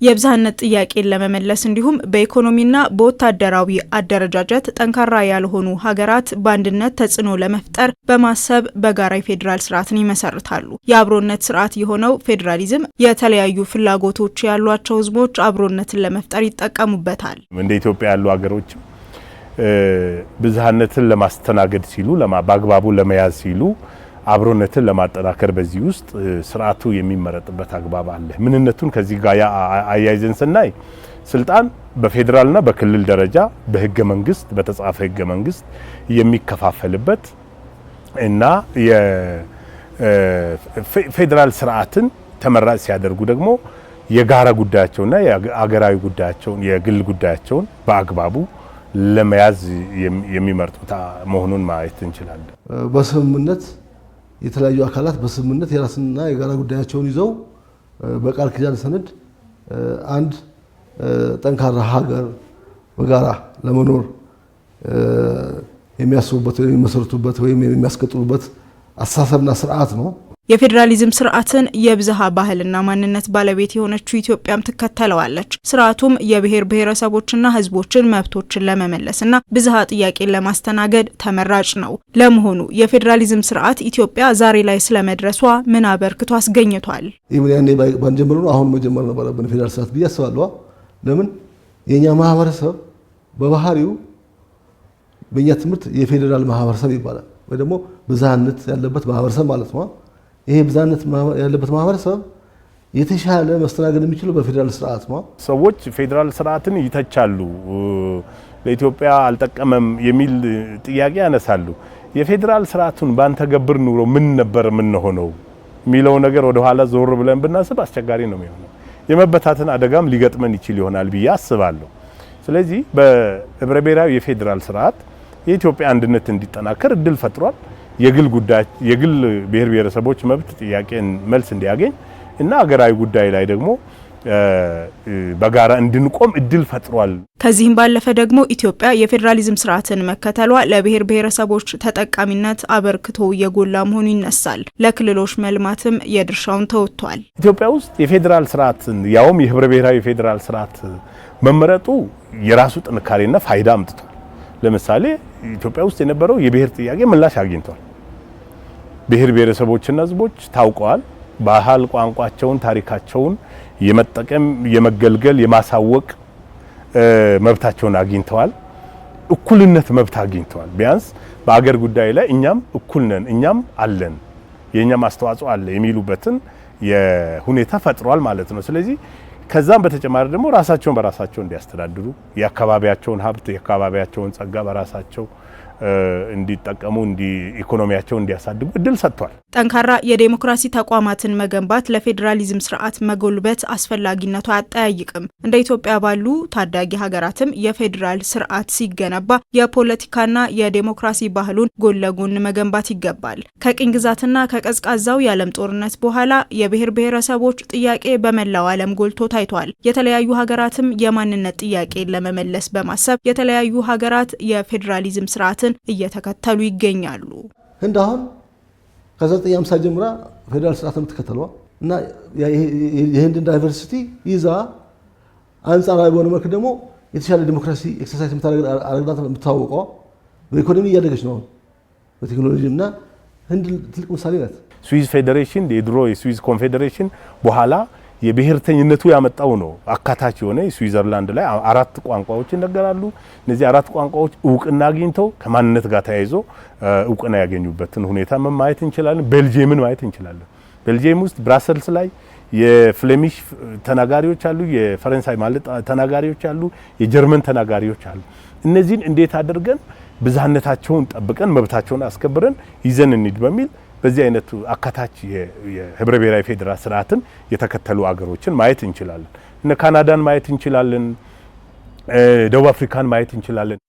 የብዝሃነት ጥያቄን ለመመለስ እንዲሁም በኢኮኖሚና በወታደራዊ አደረጃጀት ጠንካራ ያልሆኑ ሀገራት በአንድነት ተጽዕኖ ለመፍጠር በማሰብ በጋራ የፌዴራል ስርዓትን ይመሰርታሉ። የአብሮነት ስርዓት የሆነው ፌዴራሊዝም የተለያዩ ፍላጎቶች ያሏቸው ህዝቦች አብሮነትን ለመፍጠር ይጠቀሙበታል። እንደ ኢትዮጵያ ያሉ ሀገሮች ብዝሃነትን ለማስተናገድ ሲሉ በአግባቡ ለመያዝ ሲሉ አብሮነትን ለማጠናከር በዚህ ውስጥ ስርዓቱ የሚመረጥበት አግባብ አለ። ምንነቱን ከዚህ ጋር አያይዘን ስናይ ስልጣን በፌዴራልና በክልል ደረጃ በህገ መንግስት በተጻፈ ህገ መንግስት የሚከፋፈልበት እና የፌዴራል ስርዓትን ተመራጭ ሲያደርጉ ደግሞ የጋራ ጉዳያቸውና የአገራዊ ጉዳያቸውን የግል ጉዳያቸውን በአግባቡ ለመያዝ የሚመርጡት መሆኑን ማየት እንችላለን። በስምምነት የተለያዩ አካላት በስምምነት የራስና የጋራ ጉዳያቸውን ይዘው በቃል ኪዳን ሰነድ አንድ ጠንካራ ሀገር በጋራ ለመኖር የሚያስቡበት ወይም የሚመሰርቱበት ወይም የሚያስቀጥሉበት አስተሳሰብና ስርዓት ነው። የፌዴራሊዝም ስርዓትን የብዝሃ ባህልና ማንነት ባለቤት የሆነችው ኢትዮጵያም ትከተለዋለች። ስርዓቱም የብሔር ብሔረሰቦችና ህዝቦችን መብቶችን ለመመለስና ብዝሃ ጥያቄን ለማስተናገድ ተመራጭ ነው። ለመሆኑ የፌዴራሊዝም ስርዓት ኢትዮጵያ ዛሬ ላይ ስለመድረሷ ምን አበርክቶ አስገኝቷል? ያኔ ባንጀምሩ ነው አሁን መጀመር ነበረብን ፌዴራል ስርዓት ብዬ አስባለሁ። ለምን የኛ ማህበረሰብ በባህሪው በእኛ ትምህርት የፌዴራል ማህበረሰብ ይባላል ወይ ደግሞ ብዝሃነት ያለበት ማህበረሰብ ማለት ነው። ይሄ ብዝሃነት ያለበት ማህበረሰብ የተሻለ መስተናገድ የሚችለው በፌዴራል ስርዓት ነው። ሰዎች ፌዴራል ስርዓትን ይተቻሉ፣ ለኢትዮጵያ አልጠቀመም የሚል ጥያቄ ያነሳሉ። የፌዴራል ስርዓቱን ባንተገብር ኑሮ ምን ነበር ምን ሆነው የሚለው ነገር ወደ ኋላ ዞር ብለን ብናስብ አስቸጋሪ ነው የሚሆነው። የመበታተን አደጋም ሊገጥመን ይችል ይሆናል ብዬ አስባለሁ። ስለዚህ በህብረ ብሔራዊ የፌዴራል ስርዓት የኢትዮጵያ አንድነት እንዲጠናከር እድል ፈጥሯል። የግል ብሔር ብሔረሰቦች መብት ጥያቄን መልስ እንዲያገኝ እና አገራዊ ጉዳይ ላይ ደግሞ በጋራ እንድንቆም እድል ፈጥሯል። ከዚህም ባለፈ ደግሞ ኢትዮጵያ የፌዴራሊዝም ስርዓትን መከተሏ ለብሔር ብሔረሰቦች ተጠቃሚነት አበርክቶ የጎላ መሆኑ ይነሳል። ለክልሎች መልማትም የድርሻውን ተወጥቷል። ኢትዮጵያ ውስጥ የፌዴራል ስርዓትን ያውም የህብረ ብሔራዊ የፌዴራል ስርዓት መመረጡ የራሱ ጥንካሬና ፋይዳ አምጥቷል። ለምሳሌ ኢትዮጵያ ውስጥ የነበረው የብሔር ጥያቄ ምላሽ አግኝቷል። ብሔር ብሔረሰቦችና ህዝቦች ታውቀዋል። ባህል፣ ቋንቋቸውን፣ ታሪካቸውን የመጠቀም የመገልገል የማሳወቅ መብታቸውን አግኝተዋል። እኩልነት መብት አግኝተዋል። ቢያንስ በአገር ጉዳይ ላይ እኛም እኩል ነን፣ እኛም አለን፣ የኛም አስተዋጽኦ አለ የሚሉበትን የሁኔታ ፈጥሯል ማለት ነው። ስለዚህ ከዛም በተጨማሪ ደግሞ ራሳቸውን በራሳቸው እንዲያስተዳድሩ የአካባቢያቸውን ሀብት የአካባቢያቸውን ጸጋ በራሳቸው እንዲጠቀሙ ኢኮኖሚያቸው እንዲያሳድጉ እድል ሰጥቷል። ጠንካራ የዴሞክራሲ ተቋማትን መገንባት ለፌዴራሊዝም ስርዓት መጎልበት አስፈላጊነቱ አያጠያይቅም። እንደ ኢትዮጵያ ባሉ ታዳጊ ሀገራትም የፌዴራል ስርዓት ሲገነባ የፖለቲካና የዴሞክራሲ ባህሉን ጎን ለጎን መገንባት ይገባል። ከቅኝ ግዛትና ከቀዝቃዛው የዓለም ጦርነት በኋላ የብሔር ብሔረሰቦች ጥያቄ በመላው ዓለም ጎልቶ ታይቷል። የተለያዩ ሀገራትም የማንነት ጥያቄን ለመመለስ በማሰብ የተለያዩ ሀገራት የፌዴራሊዝም ስርዓትን እየተከተሉ ይገኛሉ። ህንድ አሁን ከ1950 ጀምራ ፌዴራል ስርዓትን ተከተለዋ እና የህንድን ዳይቨርሲቲ ይዛ አንጻራዊ በሆነ መልኩ ደግሞ የተሻለ ዲሞክራሲ ኤክሰርሳይዝ የምታደርግና የምታወቀው በኢኮኖሚ እያደገች ነው። በቴክኖሎጂ እና ህንድ ትልቅ ምሳሌ ናት። ስዊዝ ፌዴሬሽን የድሮ የስዊዝ ኮንፌዴሬሽን በኋላ የብሔርተኝነቱ ያመጣው ነው። አካታች የሆነ ስዊዘርላንድ ላይ 4 ቋንቋዎች ይነገራሉ። እነዚህ 4 ቋንቋዎች እውቅና አግኝተው ከማንነት ጋር ተያይዞ እውቅና ያገኙበትን ሁኔታ ማየት እንችላለን። ቤልጂየምን ማየት እንችላለን። ቤልጂየም ውስጥ ብራሰልስ ላይ የፍሌሚሽ ተናጋሪዎች አሉ፣ የፈረንሳይ ማለት ተናጋሪዎች አሉ፣ የጀርመን ተናጋሪዎች አሉ። እነዚህን እንዴት አድርገን ብዝሃነታቸውን ጠብቀን መብታቸውን አስከብረን ይዘን እንሂድ በሚል በዚህ አይነቱ አካታች የህብረ ብሔራዊ ፌዴራል ስርዓትን የተከተሉ አገሮችን ማየት እንችላለን። እነ ካናዳን ማየት እንችላለን። ደቡብ አፍሪካን ማየት እንችላለን።